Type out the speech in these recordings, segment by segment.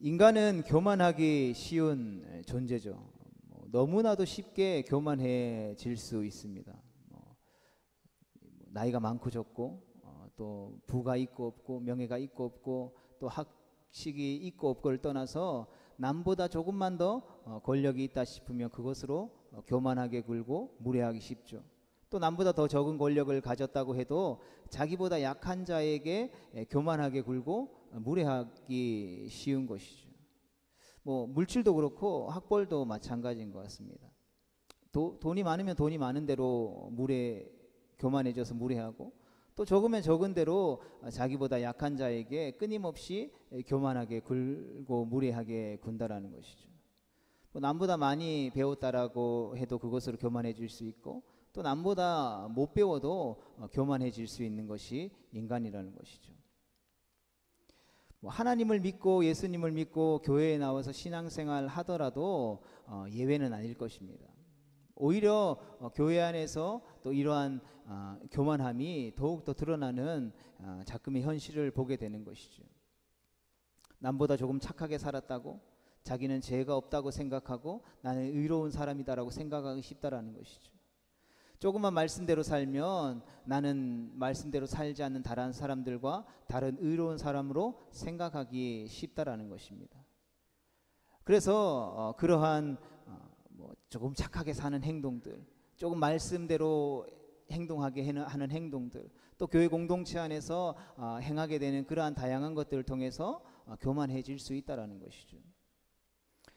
인간은 교만하기 쉬운 존재죠. 너무나도 쉽게 교만해질 수 있습니다. 나이가 많고 적고, 또 부가 있고 없고, 명예가 있고 없고, 또 학식이 있고 없고를 떠나서 남보다 조금만 더 권력이 있다 싶으면 그것으로 교만하게 굴고 무례하기 쉽죠. 또 남보다 더 적은 권력을 가졌다고 해도 자기보다 약한 자에게 교만하게 굴고 무례하기 쉬운 것이죠. 물질도 그렇고 학벌도 마찬가지인 것 같습니다. 돈이 많으면 돈이 많은 대로 교만해져서 무례하고, 또 적으면 적은 대로 자기보다 약한 자에게 끊임없이 교만하게 굴고 무례하게 군다라는 것이죠. 남보다 많이 배웠다라고 해도 그것으로 교만해질 수 있고, 또 남보다 못 배워도 교만해질 수 있는 것이 인간이라는 것이죠. 하나님을 믿고 예수님을 믿고 교회에 나와서 신앙생활 하더라도 예외는 아닐 것입니다. 오히려 교회 안에서 또 이러한 교만함이 더욱더 드러나는 작금의 현실을 보게 되는 것이죠. 남보다 조금 착하게 살았다고, 자기는 죄가 없다고 생각하고 나는 의로운 사람이다라고 생각하기 쉽다라는 것이죠. 조금만 말씀대로 살면 나는 말씀대로 살지 않는 다른 사람들과 다른 의로운 사람으로 생각하기 쉽다라는 것입니다. 그래서 그러한 조금 착하게 사는 행동들, 조금 말씀대로 행동하게 하는 행동들, 또 교회 공동체 안에서 행하게 되는 그러한 다양한 것들을 통해서 교만해질 수 있다라는 것이죠.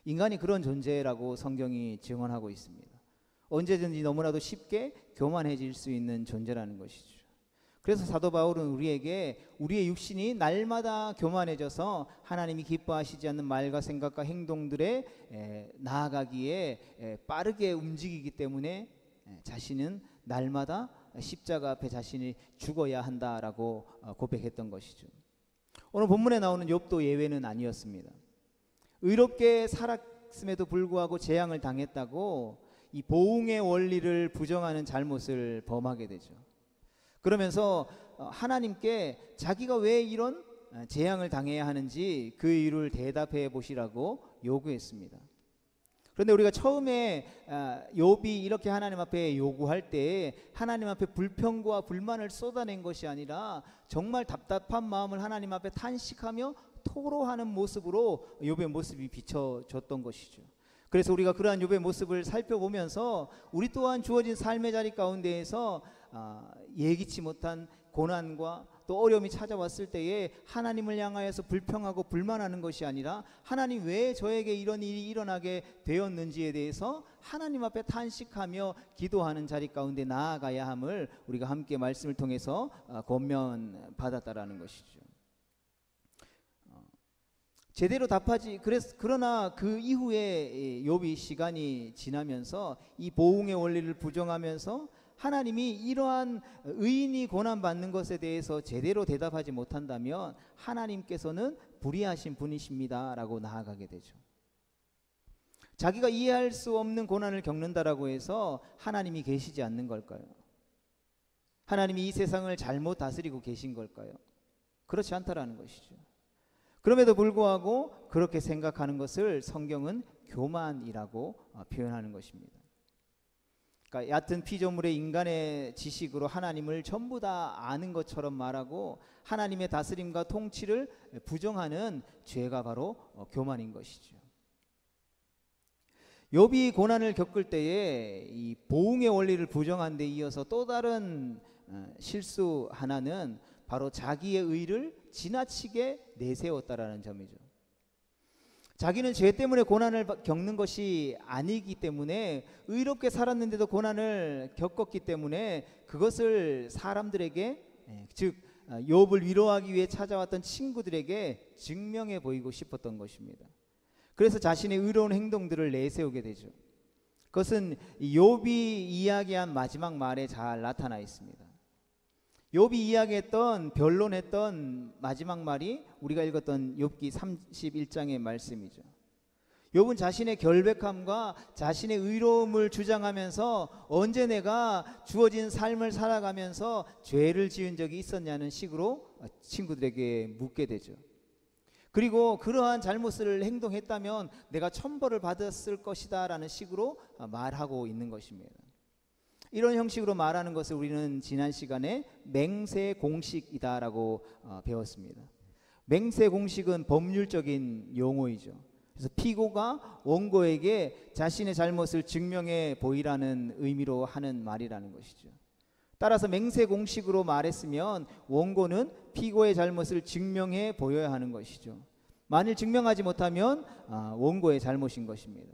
인간이 그런 존재라고 성경이 증언하고 있습니다. 언제든지 너무나도 쉽게 교만해질 수 있는 존재라는 것이죠. 그래서 사도 바울은 우리에게 우리의 육신이 날마다 교만해져서 하나님이 기뻐하시지 않는 말과 생각과 행동들에 나아가기에 빠르게 움직이기 때문에 자신은 날마다 십자가 앞에 자신이 죽어야 한다라고 고백했던 것이죠. 오늘 본문에 나오는 욥도 예외는 아니었습니다. 의롭게 살았음에도 불구하고 재앙을 당했다고 이 보응의 원리를 부정하는 잘못을 범하게 되죠. 그러면서 하나님께 자기가 왜 이런 재앙을 당해야 하는지 그 이유를 대답해 보시라고 요구했습니다. 그런데 우리가 처음에 욥이 이렇게 하나님 앞에 요구할 때 하나님 앞에 불평과 불만을 쏟아낸 것이 아니라 정말 답답한 마음을 하나님 앞에 탄식하며 토로하는 모습으로 욥의 모습이 비춰졌던 것이죠. 그래서 우리가 그러한 욥의 모습을 살펴보면서 우리 또한 주어진 삶의 자리 가운데에서 예기치 못한 고난과 또 어려움이 찾아왔을 때에 하나님을 향하여서 불평하고 불만하는 것이 아니라 하나님 왜 저에게 이런 일이 일어나게 되었는지에 대해서 하나님 앞에 탄식하며 기도하는 자리 가운데 나아가야 함을 우리가 함께 말씀을 통해서 권면받았다라는 것이죠. 제대로 답하지 그러나 그 이후에 욥이 시간이 지나면서 이 보응의 원리를 부정하면서 하나님이 이러한 의인이 고난받는 것에 대해서 제대로 대답하지 못한다면 하나님께서는 불의하신 분이십니다 라고 나아가게 되죠. 자기가 이해할 수 없는 고난을 겪는다라고 해서 하나님이 계시지 않는 걸까요? 하나님이 이 세상을 잘못 다스리고 계신 걸까요? 그렇지 않다라는 것이죠. 그럼에도 불구하고 그렇게 생각하는 것을 성경은 교만이라고 표현하는 것입니다. 그러니까 얕은 피조물의 인간의 지식으로 하나님을 전부 다 아는 것처럼 말하고 하나님의 다스림과 통치를 부정하는 죄가 바로 교만인 것이죠. 욥이 고난을 겪을 때에 이 보응의 원리를 부정한 데 이어서 또 다른 실수 하나는 바로 자기의 의를 지나치게 내세웠다라는 점이죠. 자기는 죄 때문에 고난을 겪는 것이 아니기 때문에 의롭게 살았는데도 고난을 겪었기 때문에 그것을 사람들에게, 즉 욥을 위로하기 위해 찾아왔던 친구들에게 증명해 보이고 싶었던 것입니다. 그래서 자신의 의로운 행동들을 내세우게 되죠. 그것은 욥이 이야기한 마지막 말에 잘 나타나 있습니다. 욥이 이야기했던 변론했던 마지막 말이 우리가 읽었던 욥기 31장의 말씀이죠. 욥은 자신의 결백함과 자신의 의로움을 주장하면서 언제 내가 주어진 삶을 살아가면서 죄를 지은 적이 있었냐는 식으로 친구들에게 묻게 되죠. 그리고 그러한 잘못을 행동했다면 내가 천벌을 받았을 것이다 라는 식으로 말하고 있는 것입니다. 이런 형식으로 말하는 것을 우리는 지난 시간에 맹세 공식이다 라고 배웠습니다. 맹세 공식은 법률적인 용어이죠. 그래서 피고가 원고에게 자신의 잘못을 증명해 보이라는 의미로 하는 말이라는 것이죠. 따라서 맹세 공식으로 말했으면 원고는 피고의 잘못을 증명해 보여야 하는 것이죠. 만일 증명하지 못하면 원고의 잘못인 것입니다.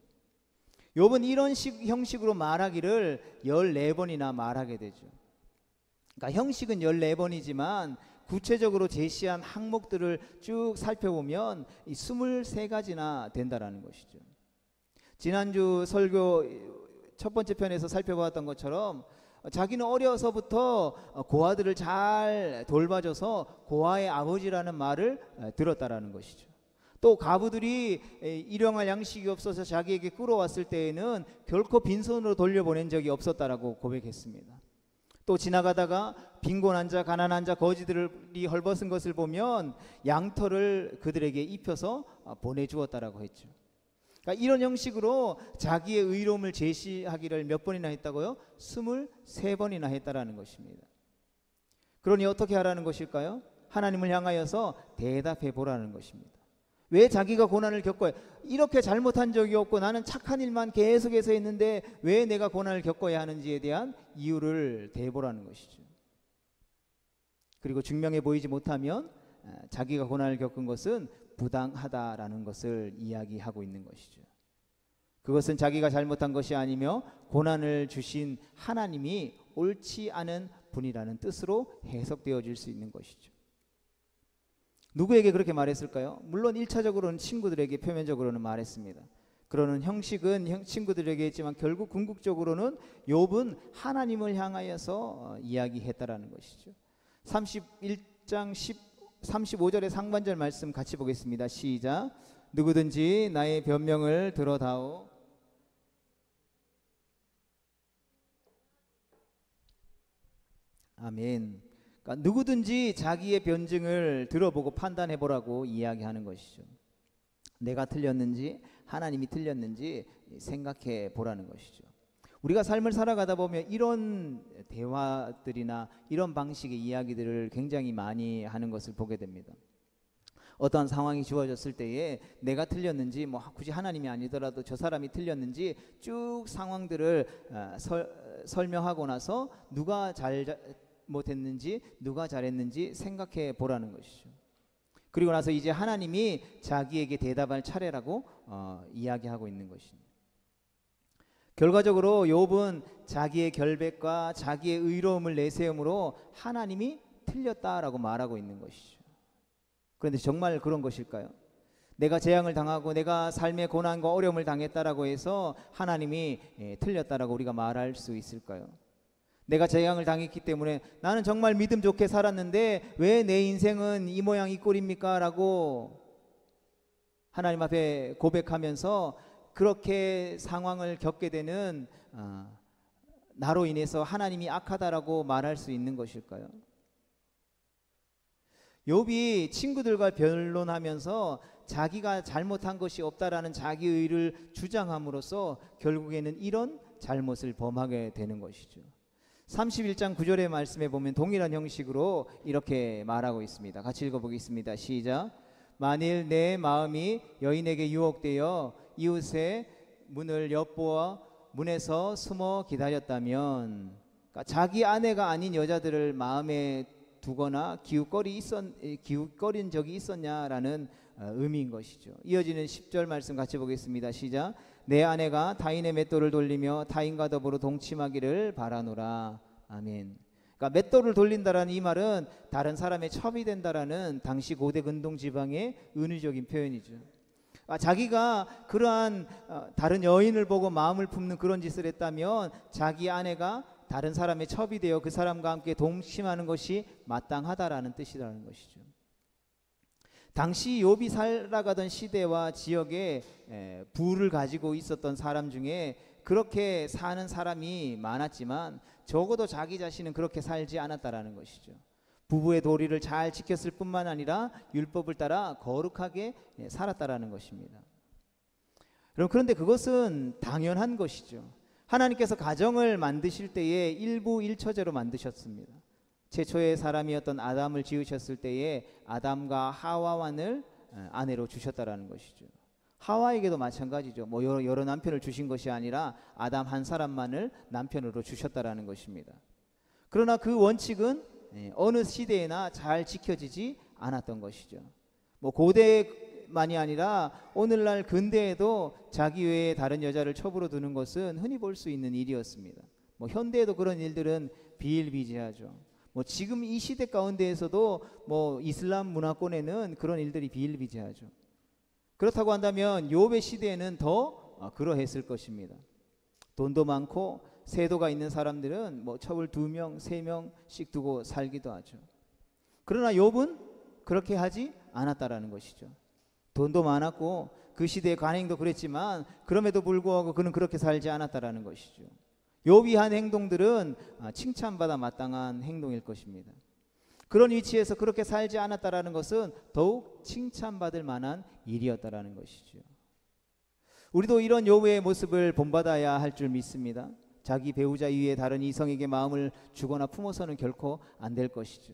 욥은 이런 형식으로 말하기를 14번이나 말하게 되죠. 그러니까 형식은 14번이지만 구체적으로 제시한 항목들을 쭉 살펴보면 이 23가지나 된다라는 것이죠. 지난주 설교 첫 번째 편에서 살펴보았던 것처럼 자기는 어려서부터 고아들을 잘 돌봐줘서 고아의 아버지라는 말을 들었다라는 것이죠. 또 가부들이 일용할 양식이 없어서 자기에게 끌어왔을 때에는 결코 빈손으로 돌려보낸 적이 없었다라고 고백했습니다. 또 지나가다가 빈곤한 자, 가난한 자, 거지들이 헐벗은 것을 보면 양털을 그들에게 입혀서 보내주었다라고 했죠. 그러니까 이런 형식으로 자기의 의로움을 제시하기를 몇 번이나 했다고요? 23번이나 했다라는 것입니다. 그러니 어떻게 하라는 것일까요? 하나님을 향하여서 대답해 보라는 것입니다. 왜 자기가 고난을 겪어야, 이렇게 잘못한 적이 없고 나는 착한 일만 계속해서 했는데 왜 내가 고난을 겪어야 하는지에 대한 이유를 대보라는 것이죠. 그리고 증명해 보이지 못하면 자기가 고난을 겪은 것은 부당하다라는 것을 이야기하고 있는 것이죠. 그것은 자기가 잘못한 것이 아니며 고난을 주신 하나님이 옳지 않은 분이라는 뜻으로 해석되어질 수 있는 것이죠. 누구에게 그렇게 말했을까요? 물론 1차적으로는 친구들에게 표면적으로는 말했습니다. 그러는 형식은 친구들에게 했지만 결국 궁극적으로는 욥은 하나님을 향하여서 이야기했다라는 것이죠. 31장 35절의 상반절 말씀 같이 보겠습니다. 시작. 누구든지 나의 변명을 들어다오. 아멘. 그러니까 누구든지 자기의 변증을 들어보고 판단해 보라고 이야기하는 것이죠. 내가 틀렸는지 하나님이 틀렸는지 생각해 보라는 것이죠. 우리가 삶을 살아가다 보면 이런 대화들이나 이런 방식의 이야기들을 굉장히 많이 하는 것을 보게 됩니다. 어떠한 상황이 주어졌을 때에 내가 틀렸는지, 굳이 하나님이 아니더라도 저 사람이 틀렸는지 쭉 상황들을 설명하고 나서 누가 잘못했는지 누가 잘했는지 생각해 보라는 것이죠. 그리고 나서 이제 하나님이 자기에게 대답할 차례라고 이야기하고 있는 것입니다. 결과적으로 욥은 자기의 결백과 자기의 의로움을 내세움으로 하나님이 틀렸다라고 말하고 있는 것이죠. 그런데 정말 그런 것일까요? 내가 재앙을 당하고 내가 삶의 고난과 어려움을 당했다라고 해서 하나님이 틀렸다라고 우리가 말할 수 있을까요? 내가 재앙을 당했기 때문에 나는 정말 믿음 좋게 살았는데 왜 내 인생은 이 모양 이 꼴입니까? 라고 하나님 앞에 고백하면서 그렇게 상황을 겪게 되는 나로 인해서 하나님이 악하다라고 말할 수 있는 것일까요? 욥이 친구들과 변론하면서 자기가 잘못한 것이 없다라는 자기의를 주장함으로써 결국에는 이런 잘못을 범하게 되는 것이죠. 31장 9절의 말씀에 보면 동일한 형식으로 이렇게 말하고 있습니다. 같이 읽어보겠습니다. 시작. 만일 내 마음이 여인에게 유혹되어 이웃의 문을 엿보아 문에서 숨어 기다렸다면, 그러니까 자기 아내가 아닌 여자들을 마음에 두거나 기웃거린 적이 있었냐라는 의미인 것이죠. 이어지는 10절 말씀 같이 보겠습니다. 시작. 내 아내가 타인의 맷돌을 돌리며 타인과 더불어 동침하기를 바라노라. 아멘. 그러니까 맷돌을 돌린다라는 이 말은 다른 사람의 첩이 된다라는 당시 고대 근동 지방의 은유적인 표현이죠. 자기가 그러한 다른 여인을 보고 마음을 품는 그런 짓을 했다면 자기 아내가 다른 사람의 첩이 되어 그 사람과 함께 동침하는 것이 마땅하다라는 뜻이라는 것이죠. 당시 욥이 살아가던 시대와 지역에 부를 가지고 있었던 사람 중에 그렇게 사는 사람이 많았지만 적어도 자기 자신은 그렇게 살지 않았다라는 것이죠. 부부의 도리를 잘 지켰을 뿐만 아니라 율법을 따라 거룩하게 살았다라는 것입니다. 여러분, 그런데 그것은 당연한 것이죠. 하나님께서 가정을 만드실 때에 일부 일처제로 만드셨습니다. 최초의 사람이었던 아담을 지으셨을 때에 아담과 하와만을 아내로 주셨다라는 것이죠. 하와에게도 마찬가지죠. 뭐 여러 남편을 주신 것이 아니라 아담 한 사람만을 남편으로 주셨다라는 것입니다. 그러나 그 원칙은 어느 시대에나 잘 지켜지지 않았던 것이죠. 뭐 고대만이 아니라 오늘날 근대에도 자기 외에 다른 여자를 첩으로 두는 것은 흔히 볼 수 있는 일이었습니다. 뭐 현대에도 그런 일들은 비일비재하죠. 뭐 지금 이 시대 가운데에서도 뭐 이슬람 문화권에는 그런 일들이 비일비재하죠. 그렇다고 한다면 욥의 시대에는 더 그러했을 것입니다. 돈도 많고 세도가 있는 사람들은 뭐 첩을 2명, 3명씩 두고 살기도 하죠. 그러나 욥은 그렇게 하지 않았다라는 것이죠. 돈도 많았고 그 시대의 관행도 그랬지만 그럼에도 불구하고 그는 그렇게 살지 않았다라는 것이죠. 욥이 한 행동들은 칭찬받아 마땅한 행동일 것입니다. 그런 위치에서 그렇게 살지 않았다라는 것은 더욱 칭찬받을 만한 일이었다라는 것이죠. 우리도 이런 욥의 모습을 본받아야 할 줄 믿습니다. 자기 배우자 이외에 다른 이성에게 마음을 주거나 품어서는 결코 안 될 것이죠.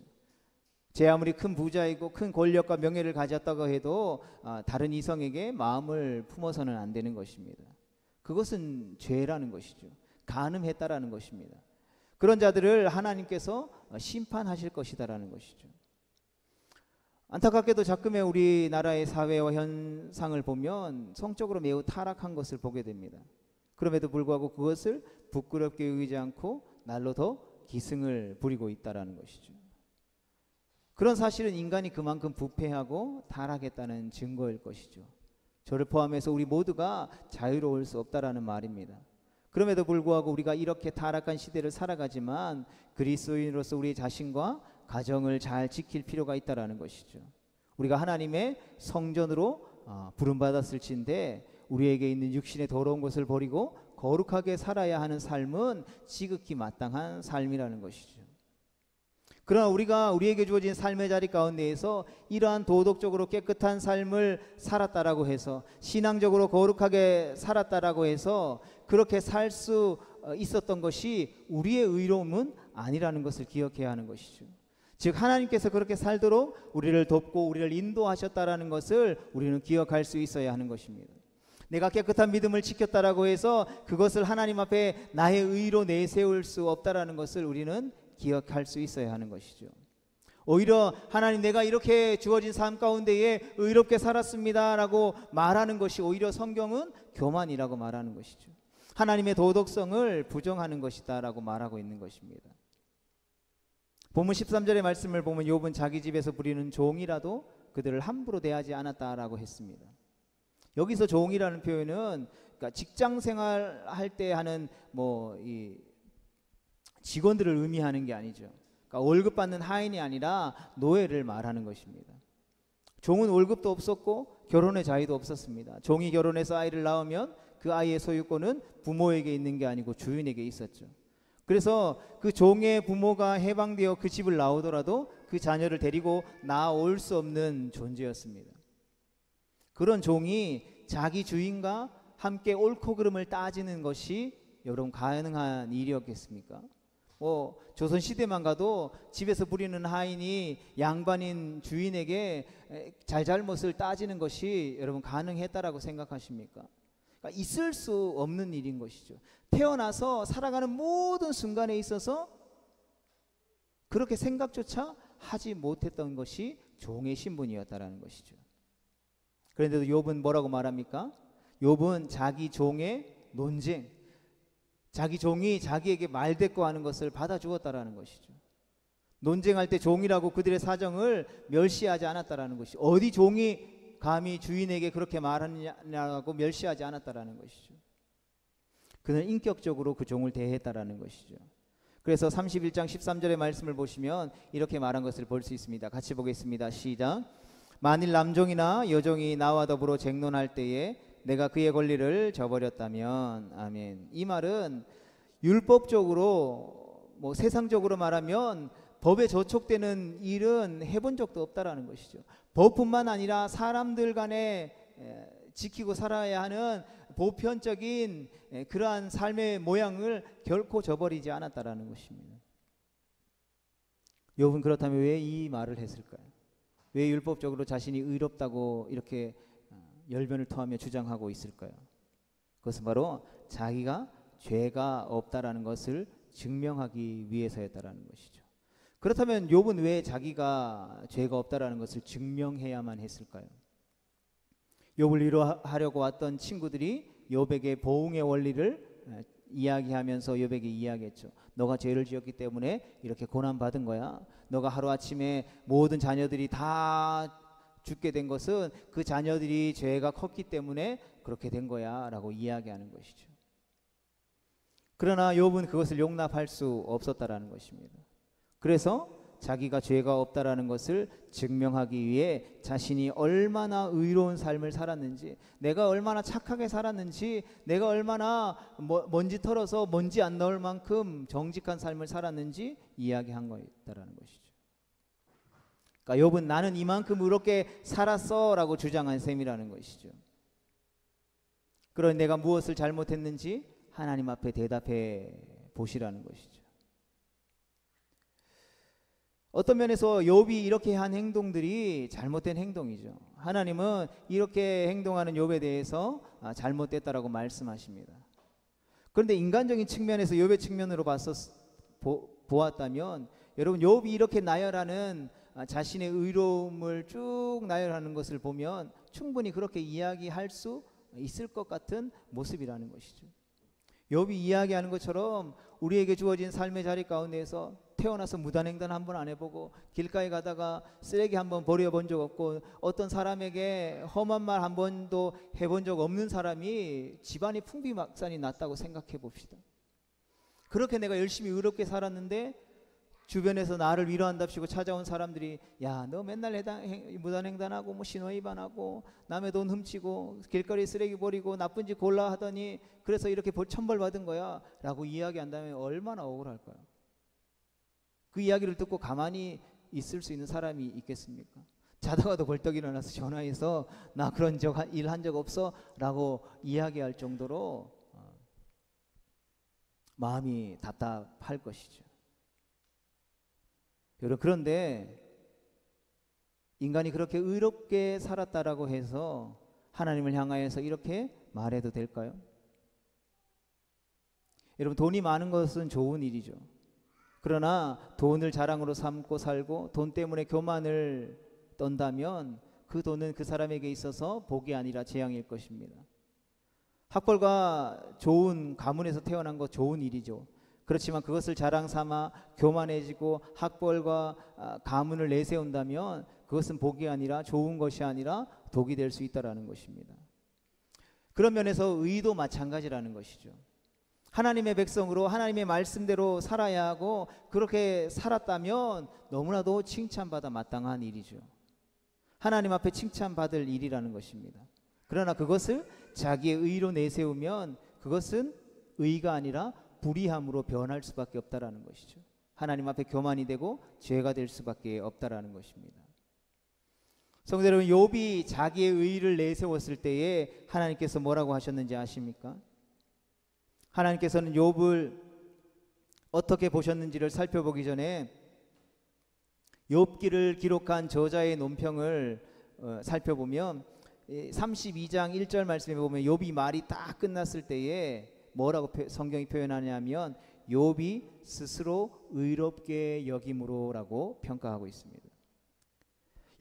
제 아무리 큰 부자이고 큰 권력과 명예를 가졌다고 해도 다른 이성에게 마음을 품어서는 안 되는 것입니다. 그것은 죄라는 것이죠. 간음했다라는 것입니다. 그런 자들을 하나님께서 심판하실 것이다라는 것이죠. 안타깝게도 자금의 우리나라의 사회와 현상을 보면 성적으로 매우 타락한 것을 보게 됩니다. 그럼에도 불구하고 그것을 부끄럽게 여기지 않고 날로 더 기승을 부리고 있다라는 것이죠. 그런 사실은 인간이 그만큼 부패하고 타락했다는 증거일 것이죠. 저를 포함해서 우리 모두가 자유로울 수 없다라는 말입니다. 그럼에도 불구하고 우리가 이렇게 타락한 시대를 살아가지만 그리스도인으로서 우리 자신과 가정을 잘 지킬 필요가 있다라는 것이죠. 우리가 하나님의 성전으로 부름받았을진데 우리에게 있는 육신의 더러운 것을 버리고 거룩하게 살아야 하는 삶은 지극히 마땅한 삶이라는 것이죠. 그러나 우리가 우리에게 주어진 삶의 자리 가운데에서 이러한 도덕적으로 깨끗한 삶을 살았다라고 해서 신앙적으로 거룩하게 살았다라고 해서 그렇게 살 수 있었던 것이 우리의 의로움은 아니라는 것을 기억해야 하는 것이죠. 즉 하나님께서 그렇게 살도록 우리를 돕고 우리를 인도하셨다라는 것을 우리는 기억할 수 있어야 하는 것입니다. 내가 깨끗한 믿음을 지켰다라고 해서 그것을 하나님 앞에 나의 의로 내세울 수 없다라는 것을 우리는 기억할 수 있어야 하는 것이죠. 오히려 하나님 내가 이렇게 주어진 삶 가운데에 의롭게 살았습니다 라고 말하는 것이 오히려 성경은 교만이라고 말하는 것이죠. 하나님의 도덕성을 부정하는 것이다 라고 말하고 있는 것입니다. 본문 13절의 말씀을 보면 욥은 자기 집에서 부리는 종이라도 그들을 함부로 대하지 않았다라고 했습니다. 여기서 종이라는 표현은 그러니까 직장 생활할 때 하는 이 직원들을 의미하는 게 아니죠. 그러니까 월급 받는 하인이 아니라 노예를 말하는 것입니다. 종은 월급도 없었고 결혼의 자유도 없었습니다. 종이 결혼해서 아이를 낳으면 그 아이의 소유권은 부모에게 있는 게 아니고 주인에게 있었죠. 그래서 그 종의 부모가 해방되어 그 집을 나오더라도 그 자녀를 데리고 나올 수 없는 존재였습니다. 그런 종이 자기 주인과 함께 옳고 그름을 따지는 것이 여러분 가능한 일이었겠습니까? 조선시대만 가도 집에서 부리는 하인이 양반인 주인에게 잘잘못을 따지는 것이 여러분 가능했다라고 생각하십니까? 그러니까 있을 수 없는 일인 것이죠. 태어나서 살아가는 모든 순간에 있어서 그렇게 생각조차 하지 못했던 것이 종의 신분이었다라는 것이죠. 그런데도 욥은 뭐라고 말합니까? 욥은 자기 종의 논쟁, 자기 종이 자기에게 말대꾸하는 것을 받아주었다라는 것이죠. 논쟁할 때 종이라고 그들의 사정을 멸시하지 않았다라는 것이죠. 어디 종이 감히 주인에게 그렇게 말하느냐고 멸시하지 않았다라는 것이죠. 그는 인격적으로 그 종을 대했다라는 것이죠. 그래서 31장 13절의 말씀을 보시면 이렇게 말한 것을 볼 수 있습니다. 같이 보겠습니다. 시작. 만일 남종이나 여종이 나와 더불어 쟁론할 때에 내가 그의 권리를 저버렸다면, 아멘. 이 말은 율법적으로 세상적으로 말하면 법에 저촉되는 일은 해본 적도 없다라는 것이죠. 법뿐만 아니라 사람들 간에 지키고 살아야 하는 보편적인 그러한 삶의 모양을 결코 저버리지 않았다라는 것입니다. 욥은 그렇다면 왜 이 말을 했을까요? 왜 율법적으로 자신이 의롭다고 이렇게 열변을 토하며 주장하고 있을까요? 그것은 바로 자기가 죄가 없다라는 것을 증명하기 위해서였다라는 것이죠. 그렇다면 욥은 왜 자기가 죄가 없다라는 것을 증명해야만 했을까요? 욥을 위로하려고 왔던 친구들이 욥에게 보응의 원리를 이야기하면서 욥에게 이야기했죠. 너가 죄를 지었기 때문에 이렇게 고난받은 거야. 너가 하루아침에 모든 자녀들이 다 죽게 된 것은 그 자녀들이 죄가 컸기 때문에 그렇게 된 거야 라고 이야기하는 것이죠. 그러나 욥은 그것을 용납할 수 없었다라는 것입니다. 그래서 자기가 죄가 없다라는 것을 증명하기 위해 자신이 얼마나 의로운 삶을 살았는지, 내가 얼마나 착하게 살았는지, 내가 얼마나 먼지 털어서 먼지 안 나올 만큼 정직한 삶을 살았는지 이야기한 거였다라는 것이죠. 그러니까 욥은 나는 이만큼 의롭게 살았어 라고 주장한 셈이라는 것이죠. 그런 내가 무엇을 잘못했는지 하나님 앞에 대답해 보시라는 것이죠. 어떤 면에서 욥이 이렇게 한 행동들이 잘못된 행동이죠. 하나님은 이렇게 행동하는 욥에 대해서 잘못됐다라고 말씀하십니다. 그런데 인간적인 측면에서 욥의 측면으로 보았다면 여러분 욥이 이렇게 나열하는 자신의 의로움을 쭉 나열하는 것을 보면 충분히 그렇게 이야기할 수 있을 것 같은 모습이라는 것이죠. 욥이 이야기하는 것처럼 우리에게 주어진 삶의 자리 가운데에서 태어나서 무단횡단 한 번 안 해보고 길가에 가다가 쓰레기 한 번 버려본 적 없고 어떤 사람에게 험한 말 한 번도 해본 적 없는 사람이 집안이 풍비박산이 났다고 생각해 봅시다. 그렇게 내가 열심히 의롭게 살았는데 주변에서 나를 위로한답시고 찾아온 사람들이 야, 너 맨날 무단횡단하고 뭐 신호위반하고 남의 돈 훔치고 길거리 쓰레기 버리고 나쁜 짓 골라 하더니 그래서 이렇게 천벌 받은 거야 라고 이야기한다면 얼마나 억울할까요? 그 이야기를 듣고 가만히 있을 수 있는 사람이 있겠습니까? 자다가도 벌떡 일어나서 전화해서 나 그런 일 한 적 없어 라고 이야기할 정도로 마음이 답답할 것이죠. 여러분, 그런데 인간이 그렇게 의롭게 살았다라고 해서 하나님을 향하여서 이렇게 말해도 될까요? 여러분, 돈이 많은 것은 좋은 일이죠. 그러나 돈을 자랑으로 삼고 살고 돈 때문에 교만을 떤다면 그 돈은 그 사람에게 있어서 복이 아니라 재앙일 것입니다. 학벌과 좋은 가문에서 태어난 것 좋은 일이죠. 그렇지만 그것을 자랑 삼아 교만해지고 학벌과 가문을 내세운다면 그것은 복이 아니라 좋은 것이 아니라 독이 될 수 있다라는 것입니다. 그런 면에서 의도 마찬가지라는 것이죠. 하나님의 백성으로 하나님의 말씀대로 살아야 하고 그렇게 살았다면 너무나도 칭찬받아 마땅한 일이죠. 하나님 앞에 칭찬받을 일이라는 것입니다. 그러나 그것을 자기의 의로 내세우면 그것은 의가 아니라 불의함으로 변할 수밖에 없다라는 것이죠. 하나님 앞에 교만이 되고 죄가 될 수밖에 없다라는 것입니다. 성도 여러분, 욥이 자기의 의를 내세웠을 때에 하나님께서 뭐라고 하셨는지 아십니까? 하나님께서는 욥을 어떻게 보셨는지를 살펴보기 전에 욥기를 기록한 저자의 논평을 살펴보면 32장 1절 말씀에 보면 욥이 말이 딱 끝났을 때에 뭐라고 성경이 표현하냐면 욥이 스스로 의롭게 여김으로라고 평가하고 있습니다.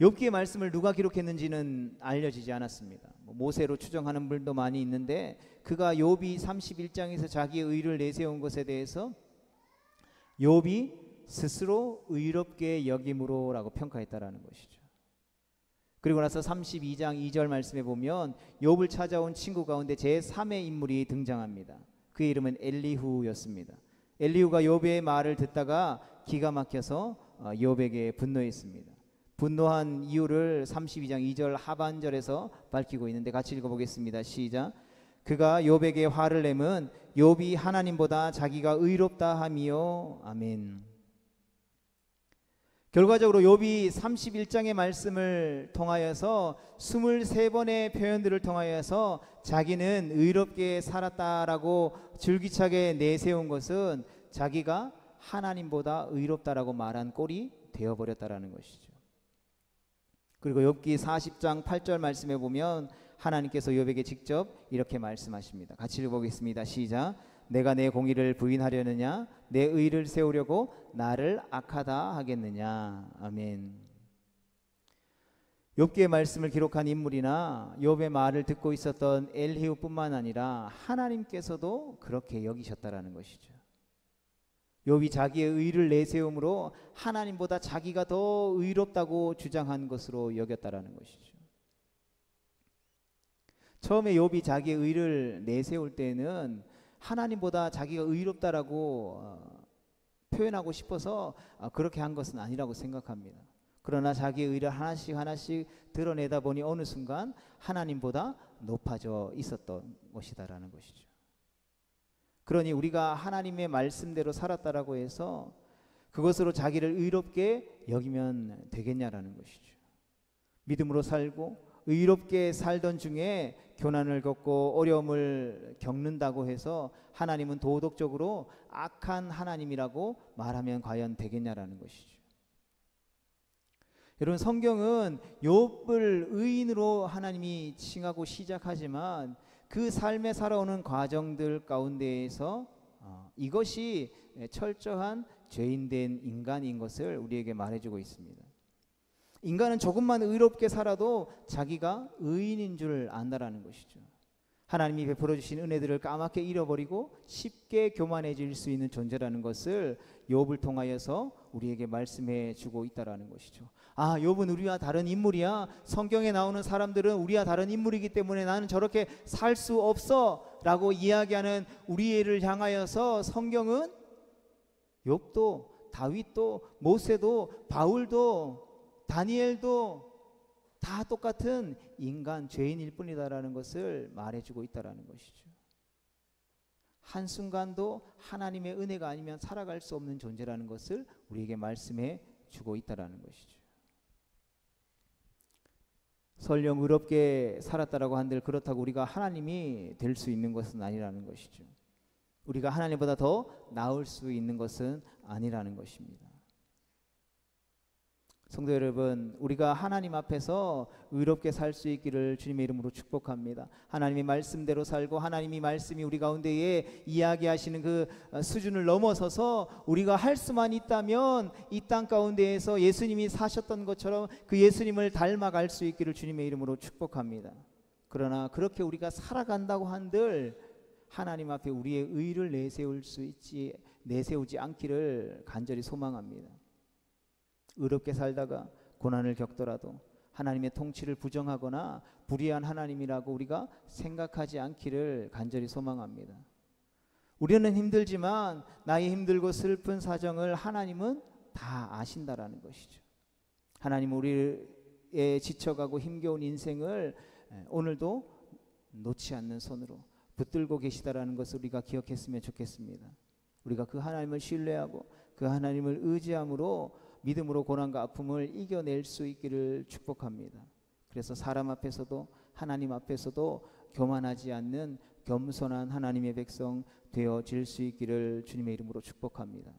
욥기의 말씀을 누가 기록했는지는 알려지지 않았습니다. 모세로 추정하는 분도 많이 있는데 그가 욥이 31장에서 자기의 의를 내세운 것에 대해서 욥이 스스로 의롭게 여김으로라고 평가했다라는 것이죠. 그리고 나서 32장 2절 말씀에 보면 욥을 찾아온 친구 가운데 제3의 인물이 등장합니다. 그의 이름은 엘리후였습니다. 엘리후가 욥의 말을 듣다가 기가 막혀서 욥에게 분노했습니다. 분노한 이유를 32장 2절 하반절에서 밝히고 있는데 같이 읽어보겠습니다. 시작. 그가 욥에게 화를 내면 욥이 하나님보다 자기가 의롭다 함이요. 아멘. 결과적으로 욥이 31장의 말씀을 통하여서 23번의 표현들을 통하여서 자기는 의롭게 살았다라고 줄기차게 내세운 것은 자기가 하나님보다 의롭다라고 말한 꼴이 되어버렸다라는 것이죠. 그리고 욥기 40장 8절 말씀에 보면 하나님께서 욥에게 직접 이렇게 말씀하십니다. 같이 읽어보겠습니다. 시작. 내가 내 공의를 부인하려느냐, 내 의를 세우려고 나를 악하다 하겠느냐. 아멘. 욥기의 말씀을 기록한 인물이나 욥의 말을 듣고 있었던 엘리후뿐만 아니라 하나님께서도 그렇게 여기셨다라는 것이죠. 욥이 자기의 의를 내세움으로 하나님보다 자기가 더 의롭다고 주장한 것으로 여겼다라는 것이죠. 처음에 욥이 자기의 의를 내세울 때는 하나님보다 자기가 의롭다라고 표현하고 싶어서 그렇게 한 것은 아니라고 생각합니다. 그러나 자기의 의를 하나씩 하나씩 드러내다 보니 어느 순간 하나님보다 높아져 있었던 것이다라는 것이죠. 그러니 우리가 하나님의 말씀대로 살았다라고 해서 그것으로 자기를 의롭게 여기면 되겠냐라는 것이죠. 믿음으로 살고 의롭게 살던 중에 교난을 겪고 어려움을 겪는다고 해서 하나님은 도덕적으로 악한 하나님이라고 말하면 과연 되겠냐라는 것이죠. 여러분, 성경은 욥을 의인으로 하나님이 칭하고 시작하지만 그 삶에 살아오는 과정들 가운데에서 이것이 철저한 죄인된 인간인 것을 우리에게 말해주고 있습니다. 인간은 조금만 의롭게 살아도 자기가 의인인 줄 안다라는 것이죠. 하나님이 베풀어 주신 은혜들을 까맣게 잃어버리고 쉽게 교만해질 수 있는 존재라는 것을 욥을 통하여서 우리에게 말씀해 주고 있다라는 것이죠. 아, 욥은 우리와 다른 인물이야. 성경에 나오는 사람들은 우리와 다른 인물이기 때문에 나는 저렇게 살 수 없어 라고 이야기하는 우리를 향하여서 성경은 욥도 다윗도 모세도 바울도 다니엘도 다 똑같은 인간 죄인일 뿐이다라는 것을 말해주고 있다라는 것이죠. 한순간도 하나님의 은혜가 아니면 살아갈 수 없는 존재라는 것을 우리에게 말씀해 주고 있다라는 것이죠. 설령 의롭게 살았다라고 한들 그렇다고 우리가 하나님이 될 수 있는 것은 아니라는 것이죠. 우리가 하나님보다 더 나을 수 있는 것은 아니라는 것입니다. 성도 여러분, 우리가 하나님 앞에서 의롭게 살 수 있기를 주님의 이름으로 축복합니다. 하나님의 말씀대로 살고 하나님이 말씀이 우리 가운데에 이야기하시는 그 수준을 넘어서서 우리가 할 수만 있다면 이 땅 가운데에서 예수님이 사셨던 것처럼 그 예수님을 닮아갈 수 있기를 주님의 이름으로 축복합니다. 그러나 그렇게 우리가 살아간다고 한들 하나님 앞에 우리의 의를 내세우지 않기를 간절히 소망합니다. 의롭게 살다가 고난을 겪더라도 하나님의 통치를 부정하거나 불의한 하나님이라고 우리가 생각하지 않기를 간절히 소망합니다. 우리는 힘들지만 나의 힘들고 슬픈 사정을 하나님은 다 아신다라는 것이죠. 하나님은 우리의 지쳐가고 힘겨운 인생을 오늘도 놓지 않는 손으로 붙들고 계시다라는 것을 우리가 기억했으면 좋겠습니다. 우리가 그 하나님을 신뢰하고 그 하나님을 의지함으로 믿음으로 고난과 아픔을 이겨낼 수 있기를 축복합니다. 그래서 사람 앞에서도 하나님 앞에서도 교만하지 않는 겸손한 하나님의 백성 되어질 수 있기를 주님의 이름으로 축복합니다.